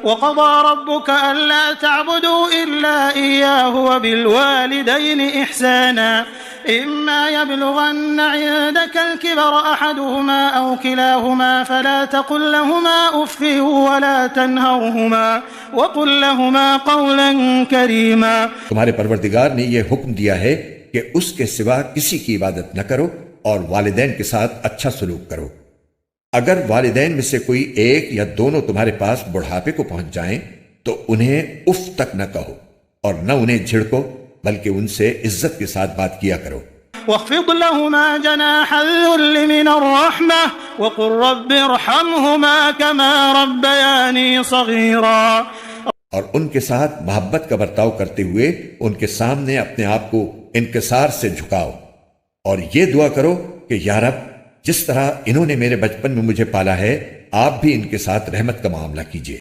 वक़ज़ा रब्बुक अल्ला तअबुदू इल्ला इय्याहु व बिलवालिदैनि इहसाना इम्मा यबलुगन्न इंदकल किबर अहदुहुमा औ किलाहुमा फला तक़ुल लहुमा उफ़्फ़िन वला तन्हरहुमा वक़ुल लहुमा क़ौलन करीमा। तुम्हारे परवरदिगार ने यह हुक्म दिया है कि उसके सिवा किसी की इबादत न करो और वालिदैन के साथ अच्छा सलूक करो। अगर वालिदैन में से कोई एक या दोनों तुम्हारे पास बुढ़ापे को पहुंच जाएं तो उन्हें उफ तक न कहो और न उन्हें झिड़को, बल्कि उनसे इज्जत के साथ बात किया करो। वख़्फ़िद लहुमा जनाहल ज़ुल्लि मिनर रहमह वक़ुल रब्बि इरहमहुमा कमा रब्बयानी सग़ीरा। और उनके साथ मोहब्बत का बर्ताव करते हुए उनके सामने अपने आप को इनकिसार से झुकाओ और ये दुआ करो कि या रब, जिस तरह इन्होंने मेरे बचपन में मुझे पाला है, आप भी इनके साथ रहमत का मामला कीजिए।